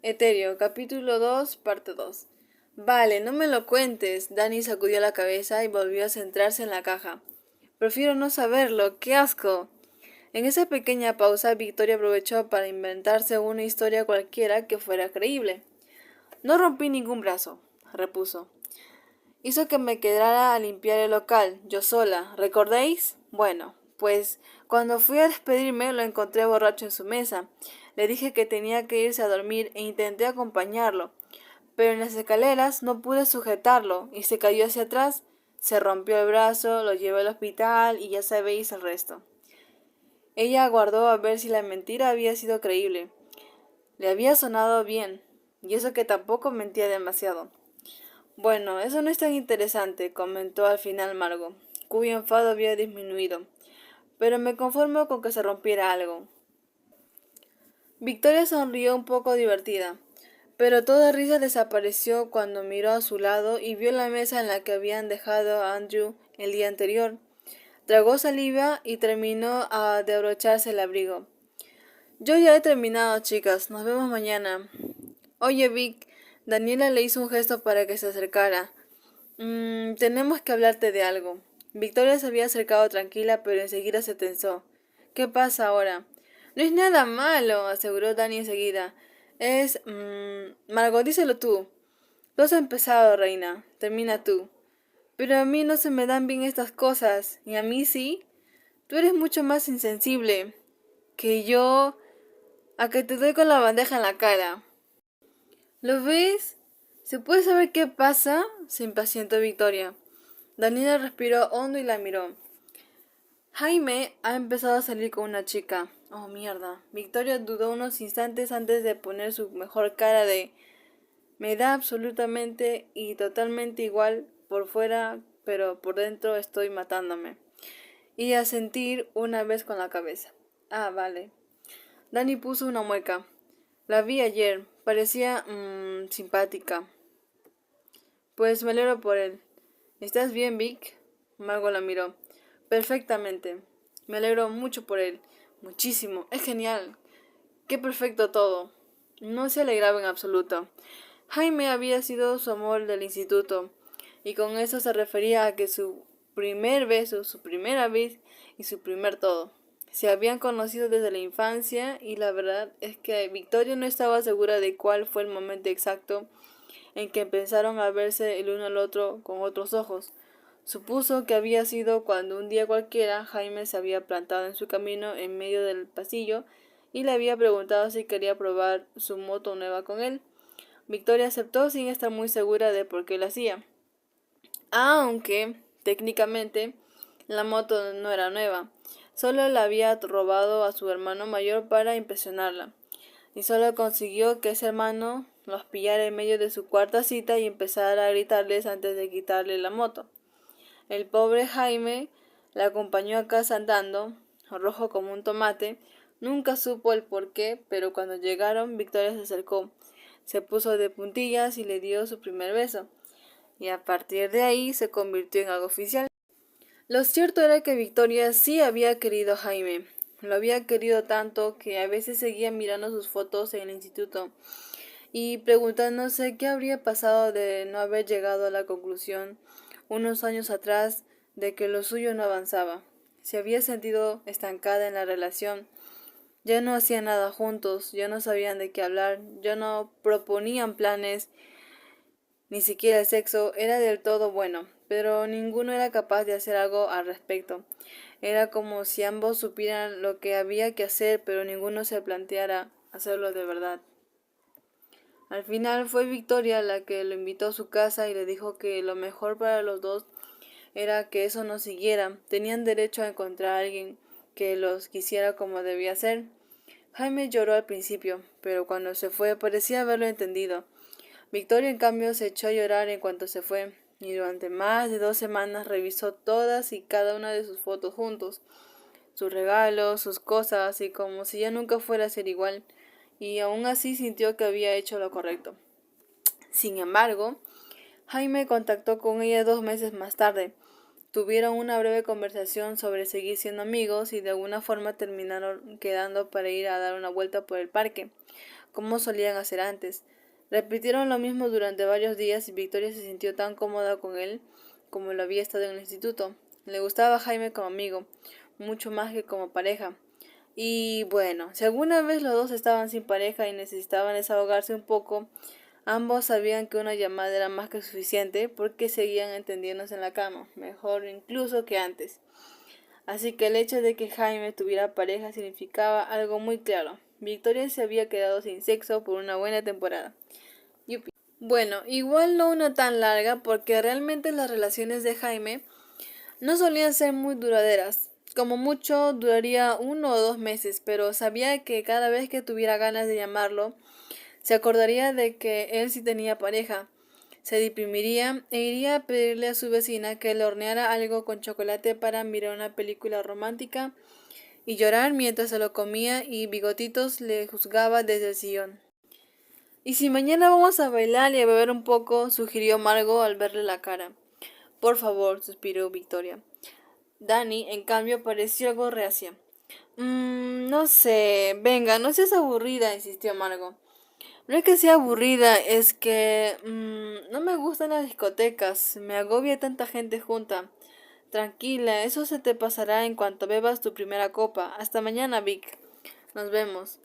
Eterio, capítulo 2, parte 2. Vale, no me lo cuentes. Dani sacudió la cabeza y volvió a centrarse en la caja. Prefiero no saberlo, qué asco. En esa pequeña pausa, Victoria aprovechó para inventarse una historia cualquiera que fuera creíble. No rompí ningún brazo, repuso. Hizo que me quedara a limpiar el local, yo sola, ¿recordéis? Bueno, pues cuando fui a despedirme lo encontré borracho en su mesa. Le dije que tenía que irse a dormir e intenté acompañarlo, pero en las escaleras no pude sujetarlo y se cayó hacia atrás. Se rompió el brazo, lo llevé al hospital y ya sabéis el resto. Ella aguardó a ver si la mentira había sido creíble. Le había sonado bien, y eso que tampoco mentía demasiado. Bueno, eso no es tan interesante, comentó al final Margo, cuyo enfado había disminuido, pero me conformo con que se rompiera algo. Victoria sonrió un poco divertida, pero toda risa desapareció cuando miró a su lado y vio la mesa en la que habían dejado a Andrew el día anterior. Tragó saliva y terminó de abrocharse el abrigo. Yo ya he terminado, chicas. Nos vemos mañana. Oye, Vic. Daniela le hizo un gesto para que se acercara. Tenemos que hablarte de algo. Victoria se había acercado tranquila, pero enseguida se tensó. ¿Qué pasa ahora? No es nada malo, aseguró Dani enseguida. Margot, díselo tú. Tú has empezado, reina. Termina tú. Pero a mí no se me dan bien estas cosas. ¿Y a mí sí? Tú eres mucho más insensible que yo, a que te doy con la bandeja en la cara. ¿Lo ves? ¿Se puede saber qué pasa? Se impacientó Victoria. Daniela respiró hondo y la miró. Jaime ha empezado a salir con una chica. Oh, mierda. Victoria dudó unos instantes antes de poner su mejor cara de me da absolutamente y totalmente igual por fuera, pero por dentro estoy matándome. Y a sentir una vez con la cabeza. Ah, vale. Dani puso una mueca. La vi ayer. Parecía simpática. Pues me alegro por él. ¿Estás bien, Vic? Margo la miró. Perfectamente. Me alegro mucho por él. Muchísimo. Es genial. Qué perfecto todo. No se alegraba en absoluto. Jaime había sido su amor del instituto, y con eso se refería a que su primer beso, su primera vez y su primer todo. Se habían conocido desde la infancia y la verdad es que Victoria no estaba segura de cuál fue el momento exacto en que empezaron a verse el uno al otro con otros ojos. Supuso que había sido cuando un día cualquiera Jaime se había plantado en su camino en medio del pasillo y le había preguntado si quería probar su moto nueva con él. Victoria aceptó sin estar muy segura de por qué lo hacía. Aunque, técnicamente, la moto no era nueva. Solo la había robado a su hermano mayor para impresionarla. Y solo consiguió que ese hermano los pillara en medio de su cuarta cita y empezara a gritarles antes de quitarle la moto. El pobre Jaime la acompañó a casa andando, rojo como un tomate. Nunca supo el por qué, pero cuando llegaron, Victoria se acercó, se puso de puntillas y le dio su primer beso. Y a partir de ahí se convirtió en algo oficial. Lo cierto era que Victoria sí había querido a Jaime. Lo había querido tanto que a veces seguía mirando sus fotos en el instituto y preguntándose qué habría pasado de no haber llegado a la conclusión unos años atrás de que lo suyo no avanzaba. Se había sentido estancada en la relación. Ya no hacían nada juntos, ya no sabían de qué hablar, ya no proponían planes, ni siquiera el sexo era del todo bueno, pero ninguno era capaz de hacer algo al respecto. Era como si ambos supieran lo que había que hacer, pero ninguno se planteara hacerlo de verdad. Al final fue Victoria la que lo invitó a su casa y le dijo que lo mejor para los dos era que eso no siguiera. Tenían derecho a encontrar a alguien que los quisiera como debía ser. Jaime lloró al principio, pero cuando se fue parecía haberlo entendido. Victoria, en cambio, se echó a llorar en cuanto se fue, y durante más de 2 semanas revisó todas y cada una de sus fotos juntos, sus regalos, sus cosas, y como si ya nunca fuera a ser igual, y aún así sintió que había hecho lo correcto. Sin embargo, Jaime contactó con ella 2 meses más tarde. Tuvieron una breve conversación sobre seguir siendo amigos y de alguna forma terminaron quedando para ir a dar una vuelta por el parque. como solían hacer antes. Repitieron lo mismo durante varios días y Victoria se sintió tan cómoda con él como lo había estado en el instituto. Le gustaba a Jaime como amigo, mucho más que como pareja. Y bueno, si alguna vez los dos estaban sin pareja y necesitaban desahogarse un poco, ambos sabían que una llamada era más que suficiente porque seguían entendiéndose en la cama, mejor incluso que antes. Así que el hecho de que Jaime tuviera pareja significaba algo muy claro. Victoria se había quedado sin sexo por una buena temporada. Yupi. Bueno, igual no una tan larga porque realmente las relaciones de Jaime no solían ser muy duraderas. Como mucho duraría 1 o 2 meses, pero sabía que cada vez que tuviera ganas de llamarlo, se acordaría de que él sí tenía pareja. Se deprimiría e iría a pedirle a su vecina que le horneara algo con chocolate para mirar una película romántica y llorar mientras se lo comía y Bigotitos le juzgaba desde el sillón. ¿Y si mañana vamos a bailar y a beber un poco? Sugirió Margot al verle la cara. Por favor, suspiró Victoria. Dani, en cambio, pareció algo reacia. No sé. Venga, no seas aburrida, insistió Margot. No es que sea aburrida, es que no me gustan las discotecas. Me agobia tanta gente junta. Tranquila, eso se te pasará en cuanto bebas tu primera copa. Hasta mañana, Vic. Nos vemos.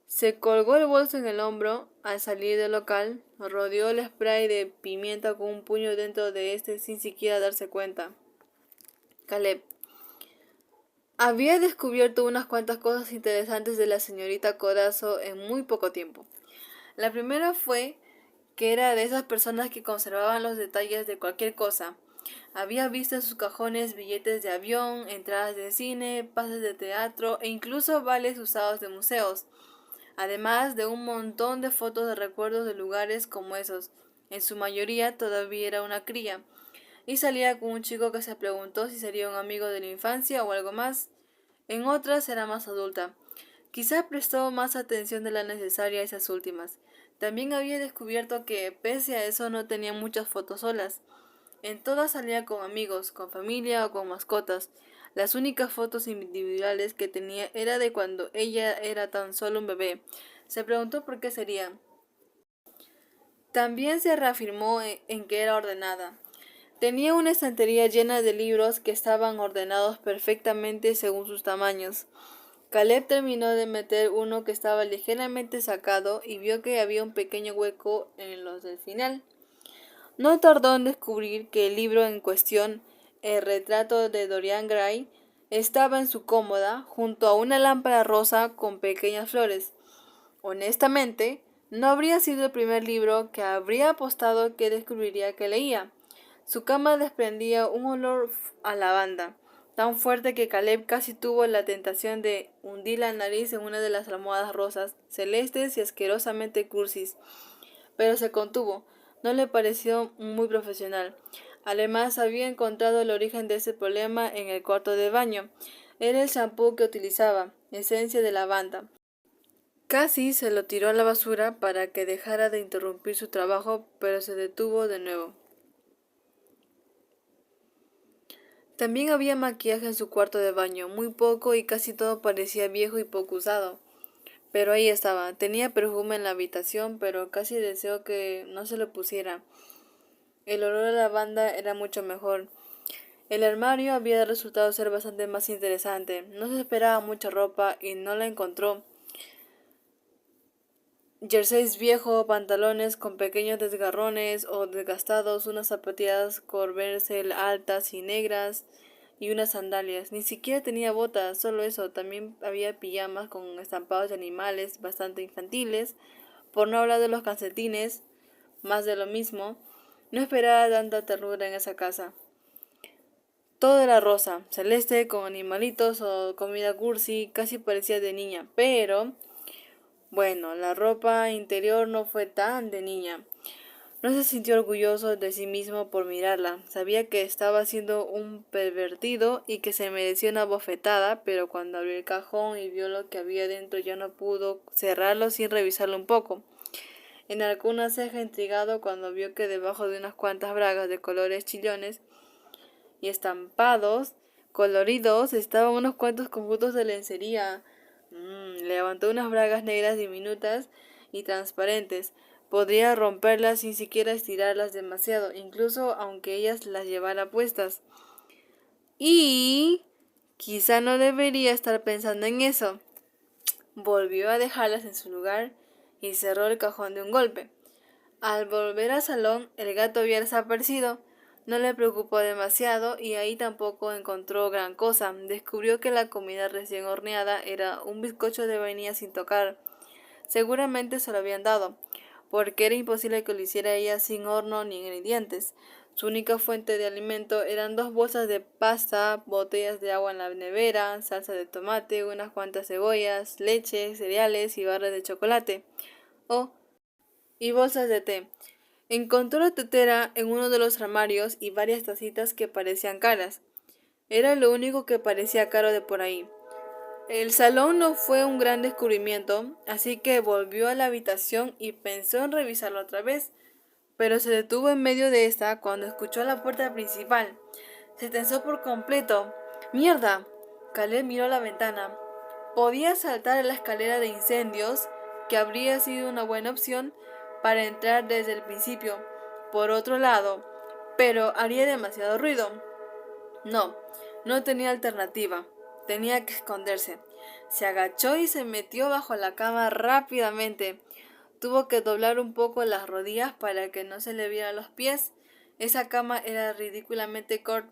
Se colgó el bolso en el hombro al salir del local, rodeó el spray de pimienta con un puño dentro de este sin siquiera darse cuenta. Caleb había descubierto unas cuantas cosas interesantes de la señorita Codazo en muy poco tiempo. La primera fue que era de esas personas que conservaban los detalles de cualquier cosa. Había visto en sus cajones billetes de avión, entradas de cine, pases de teatro e incluso vales usados de museos, además de un montón de fotos de recuerdos de lugares como esos. En su mayoría todavía era una cría, y salía con un chico que se preguntó si sería un amigo de la infancia o algo más. En otras era más adulta. Quizá prestó más atención de la necesaria a esas últimas. También había descubierto que, pese a eso, no tenía muchas fotos solas. En todas salía con amigos, con familia o con mascotas. Las únicas fotos individuales que tenía era de cuando ella era tan solo un bebé. Se preguntó por qué sería. También se reafirmó en que era ordenada. Tenía una estantería llena de libros que estaban ordenados perfectamente según sus tamaños. Caleb terminó de meter uno que estaba ligeramente sacado y vio que había un pequeño hueco en los del final. No tardó en descubrir que el libro en cuestión, el retrato de Dorian Gray, estaba en su cómoda junto a una lámpara rosa con pequeñas flores. Honestamente, no habría sido el primer libro que habría apostado que descubriría que leía. Su cama desprendía un olor a lavanda, tan fuerte que Caleb casi tuvo la tentación de hundir la nariz en una de las almohadas rosas, celestes y asquerosamente cursis, pero se contuvo. No le pareció muy profesional. Además, había encontrado el origen de ese problema en el cuarto de baño. Era el champú que utilizaba, esencia de lavanda. Casi se lo tiró a la basura para que dejara de interrumpir su trabajo, pero se detuvo de nuevo. También había maquillaje en su cuarto de baño, muy poco y casi todo parecía viejo y poco usado. Pero ahí estaba, tenía perfume en la habitación, pero casi deseó que no se lo pusiera. El olor a lavanda era mucho mejor. El armario había resultado ser bastante más interesante. No se esperaba mucha ropa y no la encontró. Jerseys viejos, pantalones con pequeños desgarrones o desgastados, unas zapatillas Converse altas y negras y unas sandalias. Ni siquiera tenía botas, solo eso. También había pijamas con estampados de animales bastante infantiles, por no hablar de los calcetines, más de lo mismo. No esperaba tanta ternura en esa casa. Todo era rosa, celeste, con animalitos o comida cursi, casi parecía de niña, pero bueno, la ropa interior no fue tan de niña. No se sintió orgulloso de sí mismo por mirarla. Sabía que estaba siendo un pervertido y que se merecía una bofetada, pero cuando abrió el cajón y vio lo que había dentro ya no pudo cerrarlo sin revisarlo un poco. Enarcó una ceja intrigado cuando vio que debajo de unas cuantas bragas de colores chillones y estampados coloridos estaban unos cuantos conjuntos de lencería. Levantó unas bragas negras diminutas y transparentes. Podría romperlas sin siquiera estirarlas demasiado, incluso aunque ellas las llevara puestas. Y quizá no debería estar pensando en eso. Volvió a dejarlas en su lugar y cerró el cajón de un golpe. Al volver al salón, el gato había desaparecido. No le preocupó demasiado y ahí tampoco encontró gran cosa. Descubrió que la comida recién horneada era un bizcocho de vainilla sin tocar. Seguramente se lo habían dado, porque era imposible que lo hiciera ella sin horno ni ingredientes. Su única fuente de alimento eran 2 bolsas de pasta, botellas de agua en la nevera, salsa de tomate, unas cuantas cebollas, leche, cereales y barras de chocolate. Oh, y bolsas de té. Encontró la tetera en uno de los armarios y varias tacitas que parecían caras. Era lo único que parecía caro de por ahí. El salón no fue un gran descubrimiento, así que volvió a la habitación y pensó en revisarlo otra vez, pero se detuvo en medio de esta cuando escuchó la puerta principal. Se tensó por completo. ¡Mierda! Caleb miró a la ventana. Podía saltar a la escalera de incendios, que habría sido una buena opción para entrar desde el principio, por otro lado, pero haría demasiado ruido. No, no tenía alternativa. Tenía que esconderse. Se agachó y se metió bajo la cama rápidamente. Tuvo que doblar un poco las rodillas para que no se le vieran los pies. Esa cama era ridículamente corta.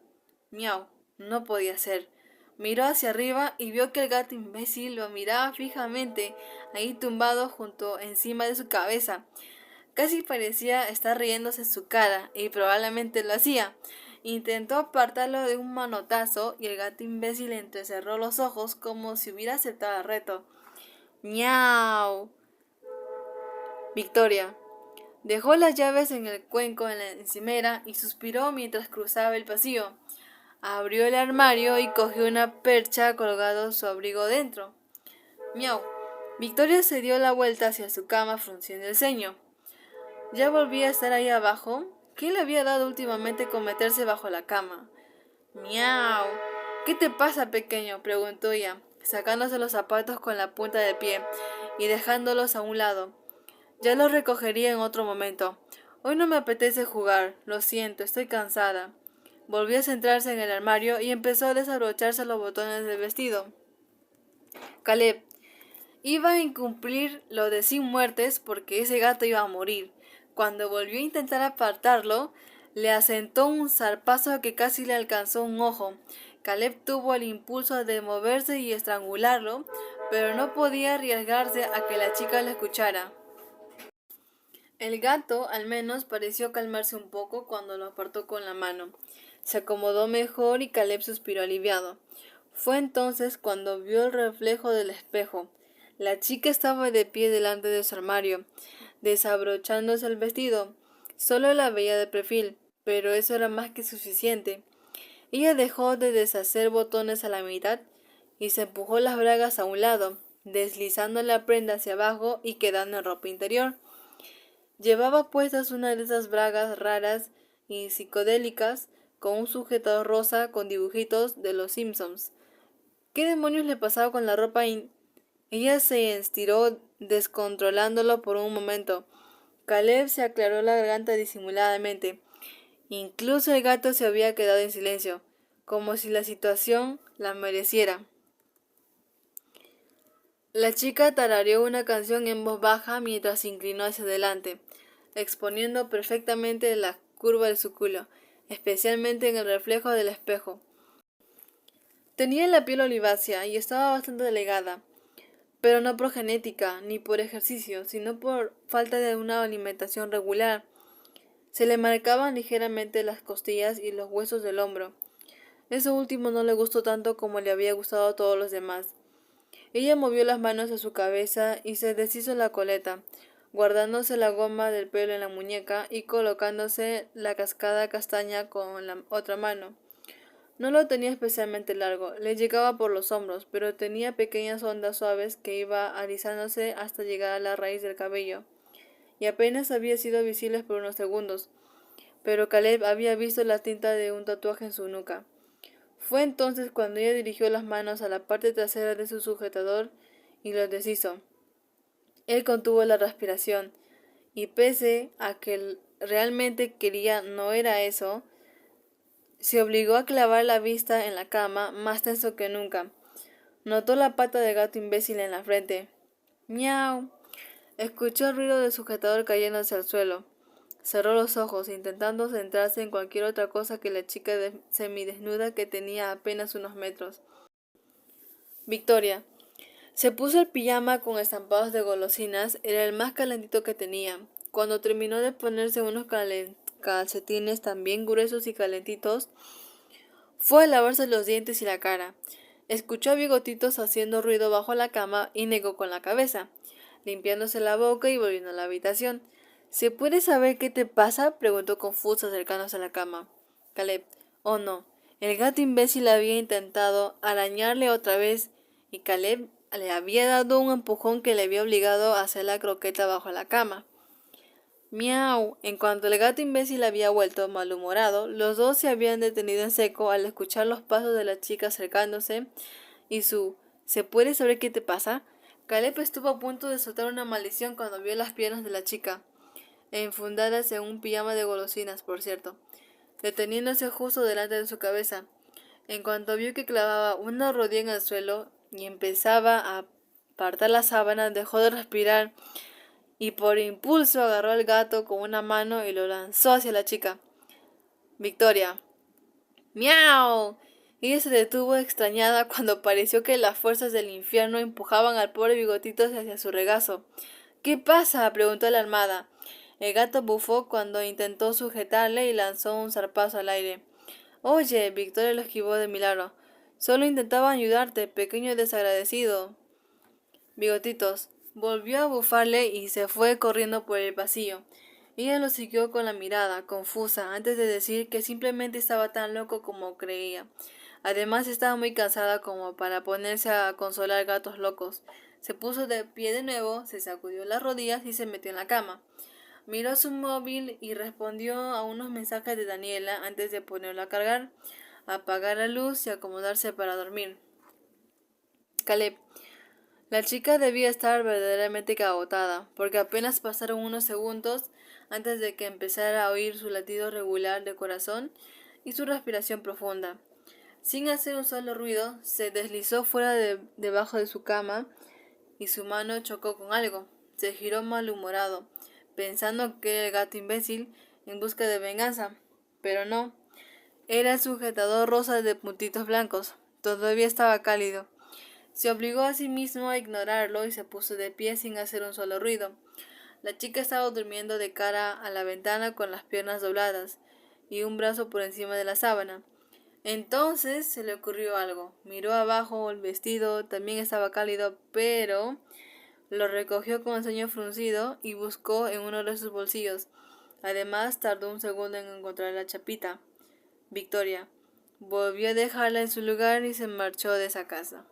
Miau, no podía ser. Miró hacia arriba y vio que el gato imbécil lo miraba fijamente, ahí tumbado junto encima de su cabeza. Casi parecía estar riéndose en su cara, y probablemente lo hacía. Intentó apartarlo de un manotazo y el gato imbécil entrecerró los ojos como si hubiera aceptado el reto. ¡Miau! Victoria. Dejó las llaves en el cuenco en la encimera y suspiró mientras cruzaba el pasillo. Abrió el armario y cogió una percha colgado su abrigo dentro. ¡Miau! Victoria se dio la vuelta hacia su cama frunciendo el ceño. Ya volvía a estar ahí abajo. ¿Qué le había dado últimamente con meterse bajo la cama? ¡Miau! ¿Qué te pasa, pequeño?, preguntó ella, sacándose los zapatos con la punta del pie y dejándolos a un lado. Ya los recogería en otro momento. Hoy no me apetece jugar, lo siento, estoy cansada. Volvió a centrarse en el armario y empezó a desabrocharse los botones del vestido. Caleb iba a incumplir lo de sin muertes porque ese gato iba a morir. Cuando volvió a intentar apartarlo, le asentó un zarpazo que casi le alcanzó un ojo. Caleb tuvo el impulso de moverse y estrangularlo, pero no podía arriesgarse a que la chica lo escuchara. El gato, al menos, pareció calmarse un poco cuando lo apartó con la mano. Se acomodó mejor y Caleb suspiró aliviado. Fue entonces cuando vio el reflejo del espejo. La chica estaba de pie delante de su armario, desabrochándose el vestido. Solo la veía de perfil, pero eso era más que suficiente. Ella dejó de deshacer botones a la mitad y se empujó las bragas a un lado, deslizando la prenda hacia abajo y quedando en ropa interior. Llevaba puestas una de esas bragas raras y psicodélicas con un sujetador rosa con dibujitos de los Simpsons. ¿Qué demonios le pasaba con la ropa? Ella se estiró descontrolándolo por un momento. Caleb se aclaró la garganta disimuladamente. Incluso el gato se había quedado en silencio, como si la situación la mereciera. La chica tarareó una canción en voz baja mientras se inclinó hacia adelante, exponiendo perfectamente la curva de su culo, especialmente en el reflejo del espejo. Tenía la piel olivácea y estaba bastante delgada, pero no por genética ni por ejercicio, sino por falta de una alimentación regular. Se le marcaban ligeramente las costillas y los huesos del hombro. Eso último no le gustó tanto como le había gustado a todos los demás. Ella movió las manos a su cabeza y se deshizo la coleta, guardándose la goma del pelo en la muñeca y colocándose la cascada castaña con la otra mano. No lo tenía especialmente largo, le llegaba por los hombros, pero tenía pequeñas ondas suaves que iban alisándose hasta llegar a la raíz del cabello, y apenas había sido visibles por unos segundos, pero Caleb había visto la tinta de un tatuaje en su nuca. Fue entonces cuando ella dirigió las manos a la parte trasera de su sujetador y los deshizo. Él contuvo la respiración, y pese a que realmente quería no era eso, se obligó a clavar la vista en la cama, más tenso que nunca. Notó la pata del gato imbécil en la frente. ¡Miau! Escuchó el ruido del sujetador cayéndose al suelo. Cerró los ojos, intentando centrarse en cualquier otra cosa que la chica semidesnuda que tenía apenas unos metros. Victoria. Se puso el pijama con estampados de golosinas, era el más calentito que tenía. Cuando terminó de ponerse unos calcetines también gruesos y calentitos, fue a lavarse los dientes y la cara. Escuchó a Bigotitos haciendo ruido bajo la cama y negó con la cabeza, limpiándose la boca y volviendo a la habitación. ¿Se puede saber qué te pasa?, preguntó confuso acercándose a la cama. Caleb. Oh no. El gato imbécil había intentado arañarle otra vez y Caleb le había dado un empujón que le había obligado a hacer la croqueta bajo la cama. Miau. En cuanto el gato imbécil había vuelto malhumorado, los dos se habían detenido en seco al escuchar los pasos de la chica acercándose y su ¿se puede saber qué te pasa? Caleb estuvo a punto de soltar una maldición cuando vio las piernas de la chica, enfundadas en un pijama de golosinas, por cierto, deteniéndose justo delante de su cabeza. En cuanto vio que clavaba una rodilla en el suelo y empezaba a apartar la sábana, dejó de respirar y por impulso agarró al gato con una mano y lo lanzó hacia la chica. Victoria. ¡Miau! Ella se detuvo extrañada cuando pareció que las fuerzas del infierno empujaban al pobre Bigotitos hacia su regazo. ¿Qué pasa?, preguntó alarmada. El gato bufó cuando intentó sujetarle y lanzó un zarpazo al aire. Oye, Victoria lo esquivó de milagro. Solo intentaba ayudarte, pequeño desagradecido. Bigotitos volvió a bufarle y se fue corriendo por el pasillo. Ella lo siguió con la mirada, confusa, antes de decir que simplemente estaba tan loco como creía. Además estaba muy cansada como para ponerse a consolar gatos locos. Se puso de pie de nuevo, se sacudió las rodillas y se metió en la cama. Miró su móvil y respondió a unos mensajes de Daniela antes de ponerlo a cargar, apagar la luz y acomodarse para dormir. Caleb. La chica debía estar verdaderamente agotada, porque apenas pasaron unos segundos antes de que empezara a oír su latido regular de corazón y su respiración profunda. Sin hacer un solo ruido, se deslizó fuera debajo de su cama y su mano chocó con algo. Se giró malhumorado, pensando que era el gato imbécil en busca de venganza, pero no. Era el sujetador rosa de puntitos blancos. Todavía estaba cálido. Se obligó a sí mismo a ignorarlo y se puso de pie sin hacer un solo ruido. La chica estaba durmiendo de cara a la ventana con las piernas dobladas y un brazo por encima de la sábana. Entonces se le ocurrió algo. Miró abajo, el vestido también estaba cálido, pero lo recogió con el ceño fruncido y buscó en uno de sus bolsillos. Además, tardó un segundo en encontrar la chapita. Victoria volvió a dejarla en su lugar y se marchó de esa casa.